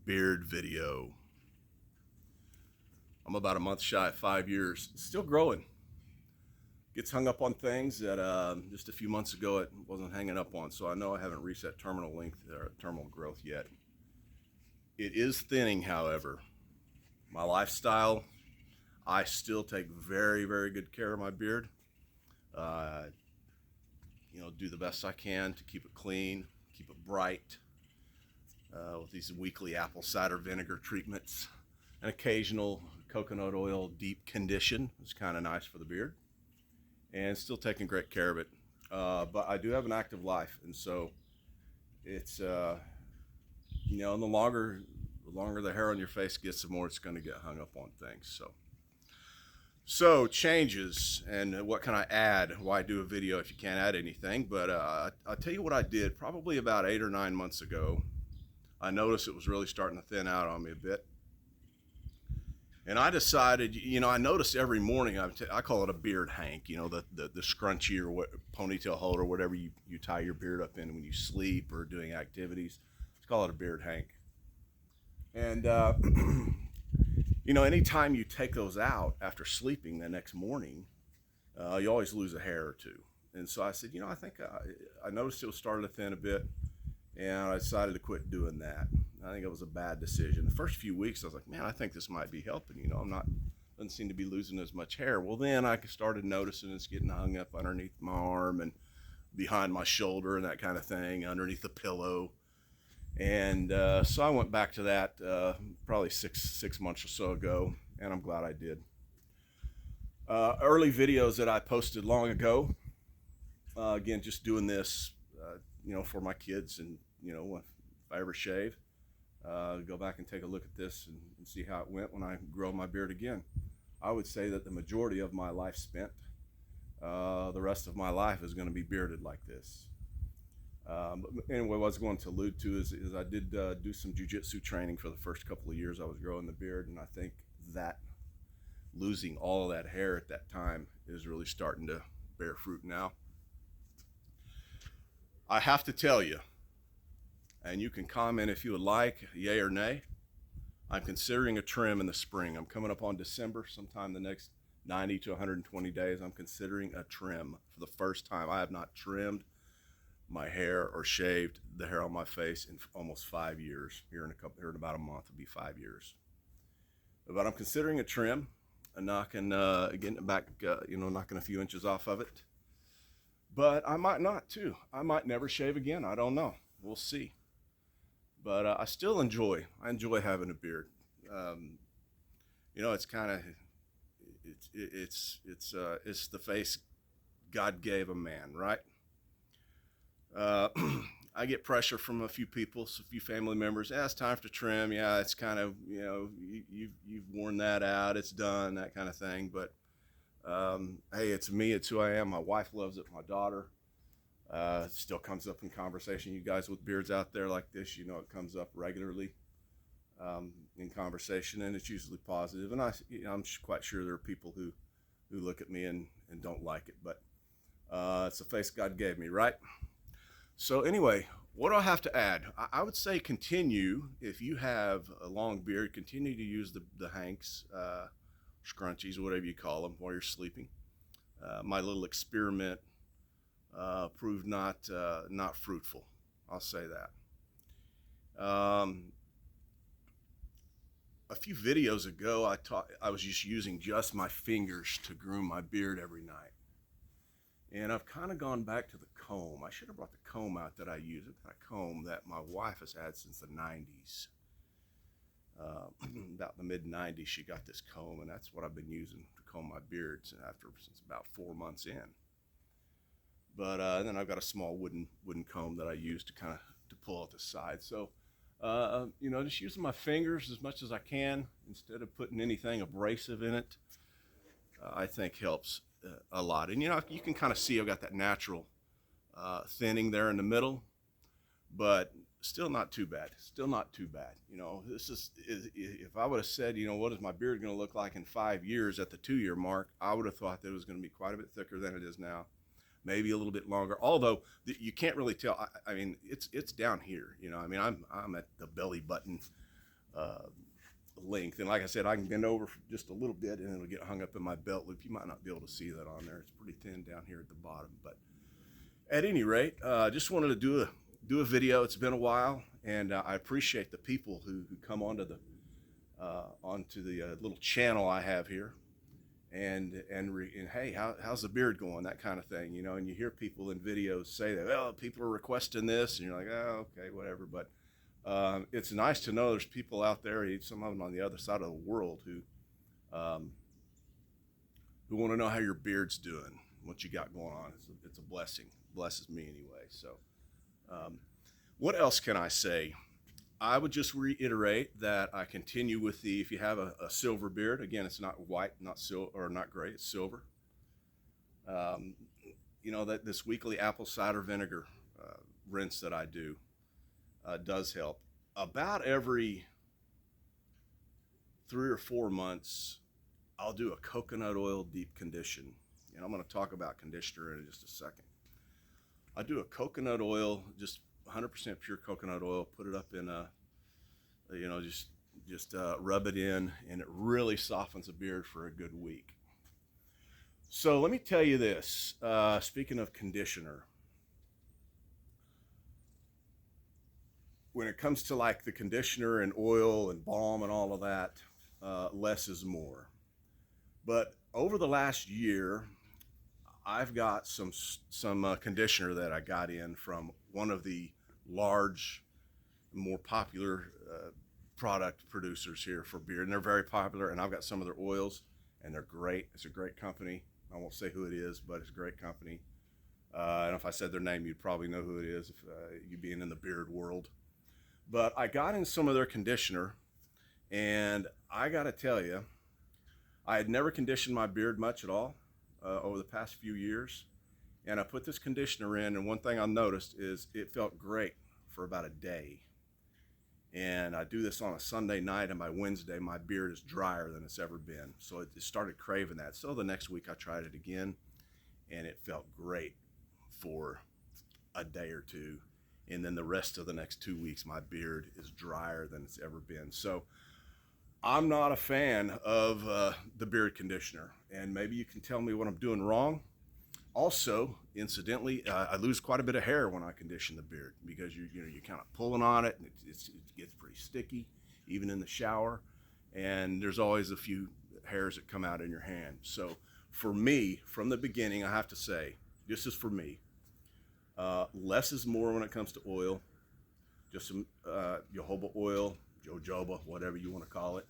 beard video. I'm about a month shy of 5 years, still growing. Gets hung up on things that just a few months ago it wasn't hanging up on, so I know I haven't reached that terminal length or terminal growth yet. It is thinning, however. My lifestyle, I still take very, very good care of my beard. Do the best I can to keep it clean, keep it bright, with these weekly apple cider vinegar treatments. An occasional coconut oil deep condition is kind of nice for the beard, and still taking great care of it. But I do have an active life, and so it's the longer the hair on your face gets, the more it's going to get hung up on things. So changes, and what can I add? Why do a video if you can't add anything? But I'll tell you what I did probably about 8 or 9 months ago. I noticed it was really starting to thin out on me a bit. And I decided, I noticed every morning, I call it a beard hank, the scrunchie or ponytail hold or whatever you tie your beard up in when you sleep or doing activities. Let's call it a beard hank. And, anytime you take those out after sleeping the next morning, you always lose a hair or two. And so I said, I think I noticed it was starting to thin a bit, and I decided to quit doing that. I think it was a bad decision. The first few weeks, I was like, man, I think this might be helping. Doesn't seem to be losing as much hair. Well, then I started noticing it's getting hung up underneath my arm and behind my shoulder and that kind of thing, underneath the pillow. And so I went back to that probably six months or so ago, and I'm glad I did. Early videos that I posted long ago, again, just doing this, for my kids, and if I ever shave, go back and take a look at this and see how it went when I grow my beard again. I would say that the majority of my life spent, the rest of my life is going to be bearded like this. But anyway, what I was going to allude to is I did do some jiu-jitsu training for the first couple of years I was growing the beard, and I think that losing all of that hair at that time is really starting to bear fruit now. I have to tell you, and you can comment if you would like, yay or nay, I'm considering a trim in the spring. I'm coming up on December, sometime the next 90 to 120 days. I'm considering a trim for the first time. I have not trimmed my hair or shaved the hair on my face in almost 5 years. Here in about a month, it'll be 5 years. But I'm considering a trim, getting it back, knocking a few inches off of it. But I might not too. I might never shave again. I don't know. We'll see. But I still enjoy having a beard. It's kind of, it's the face God gave a man, right? I get pressure from a few people, a few family members. It's time for trim. Yeah, it's kind of, you've worn that out. It's done, that kind of thing. But hey, it's me. It's who I am. My wife loves it. My daughter. It still comes up in conversation. You guys with beards out there like this, it comes up regularly in conversation, and it's usually positive. And I'm quite sure there are people who look at me and don't like it. But it's the face God gave me, right? So anyway, what do I have to add? I would say continue, if you have a long beard, continue to use the hanks, scrunchies, whatever you call them, while you're sleeping. My little experiment proved not fruitful. I'll say that. A few videos ago, I was just using just my fingers to groom my beard every night. And I've kind of gone back to the comb. I should have brought the comb out that I use. I've got a comb that my wife has had since the 90s. About the mid-90s, she got this comb, and that's what I've been using to comb my beard since about 4 months in. But then I've got a small wooden comb that I use to pull out the side. So, just using my fingers as much as I can instead of putting anything abrasive in it, I think helps a lot. And you can kind of see I've got that natural thinning there in the middle, but still not too bad. This is if I would have said, what is my beard going to look like in 5 years at the 2-year mark, I would have thought that it was going to be quite a bit thicker than it is now, maybe a little bit longer. Although you can't really tell. I mean, it's down here. I'm at the belly button uh, length. And like I said, I can bend over just a little bit and it'll get hung up in my belt loop. You might not be able to see that on there. It's pretty thin down here at the bottom. But at any rate, just wanted to do a video. It's been a while, and I appreciate the people who come onto the little channel I have here, and hey, how's the beard going, that kind of thing, you know. And you hear people in videos say that, well, people are requesting this, and you're like, oh, okay, whatever. But it's nice to know there's people out there, some of them on the other side of the world, who want to know how your beard's doing, what you got going on. It's a blessing. Blesses me anyway. So what else can I say? I would just reiterate that I continue with if you have a silver beard, again, it's not white, not silver, or not gray, it's silver. You know, that this weekly apple cider vinegar rinse that I do does help. About every 3 or 4 months, I'll do a coconut oil deep condition. And I'm going to talk about conditioner in just a second. I do a coconut oil, just 100% pure coconut oil, put it up in a, you know, just rub it in, and it really softens a beard for a good week. So let me tell you this, speaking of conditioner, when it comes to like the conditioner and oil and balm and all of that, less is more. But over the last year, I've got some conditioner that I got in from one of the large, more popular product producers here for beard, and they're very popular. And I've got some of their oils, and they're great. It's a great company. I won't say who it is, but it's a great company. And if I said their name, you'd probably know who it is, if you being in the beard world. But I got in some of their conditioner, and I got to tell you, I had never conditioned my beard much at all over the past few years. And I put this conditioner in, and one thing I noticed is it felt great for about a day. And I do this on a Sunday night, and by Wednesday, my beard is drier than it's ever been. So it started craving that. So the next week I tried it again, and it felt great for a day or two. And then the rest of the next 2 weeks, my beard is drier than it's ever been. So I'm not a fan of the beard conditioner, and maybe you can tell me what I'm doing wrong. Also, incidentally, I lose quite a bit of hair when I condition the beard, because you're kind of pulling on it, and it gets pretty sticky, even in the shower, and there's always a few hairs that come out in your hand. So for me, from the beginning, I have to say, this is for me, less is more when it comes to oil. Just some jojoba oil, jojoba, whatever you want to call it.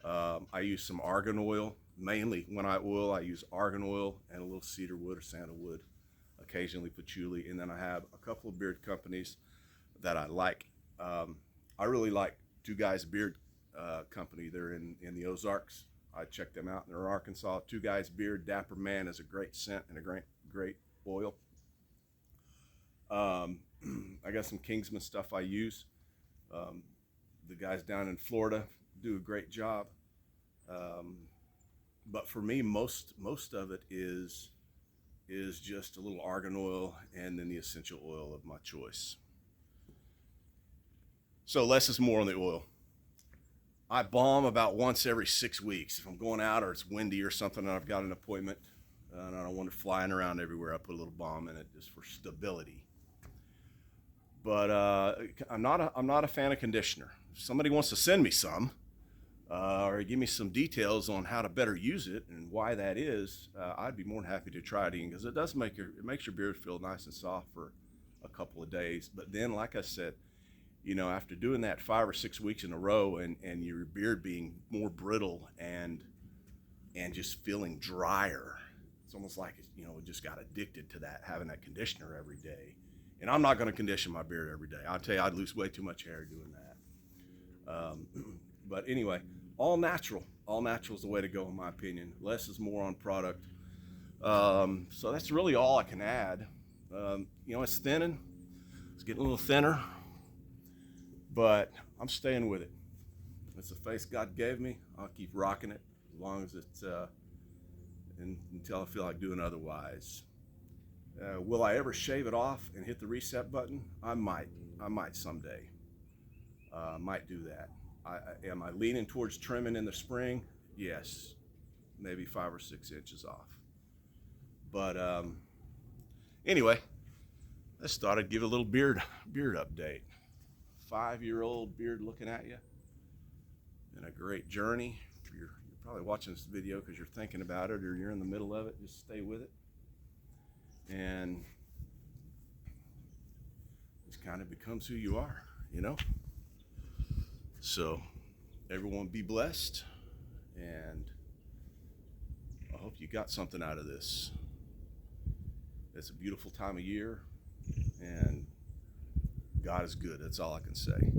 I use some argan oil. Mainly when I oil, I use argan oil and a little cedar wood or sandalwood, occasionally patchouli. And then I have a couple of beard companies that I like. I really like Two Guys Beard Company. They're in the Ozarks. I checked them out. They're in Arkansas. Two Guys Beard Dapper Man is a great scent and a great oil. I got some Kingsman stuff I use. The guys down in Florida do a great job. But for me, most of it is just a little argan oil and then the essential oil of my choice. So less is more on the oil. I balm about once every 6 weeks. If I'm going out or it's windy or something and I've got an appointment and I don't want it flying around everywhere, I put a little balm in it just for stability. But I'm not a fan of conditioner. If somebody wants to send me some, or give me some details on how to better use it and why that is, I'd be more than happy to try it in, because it does makes your beard feel nice and soft for a couple of days. But then, like I said, you know, after doing that 5 or 6 weeks in a row, and your beard being more brittle and just feeling drier, it's almost like it just got addicted to that, having that conditioner every day. And I'm not going to condition my beard every day. I'll tell you, I'd lose way too much hair doing that. But anyway, all natural is the way to go, in my opinion. Less is more on product. So that's really all I can add. It's thinning. It's getting a little thinner, but I'm staying with it. It's the face God gave me. I'll keep rocking it as long as it's until I feel like doing otherwise. Will I ever shave it off and hit the reset button? I might someday. Might do that. Am I leaning towards trimming in the spring? Yes, maybe 5 or 6 inches off. But anyway, I just thought I'd give a little beard update. 5-year-old beard looking at you. Been a great journey. You're probably watching this video because you're thinking about it or you're in the middle of it. Just stay with it. And it kind of becomes who you are, you know? So everyone be blessed, and I hope you got something out of this. It's a beautiful time of year, and God is good. That's all I can say.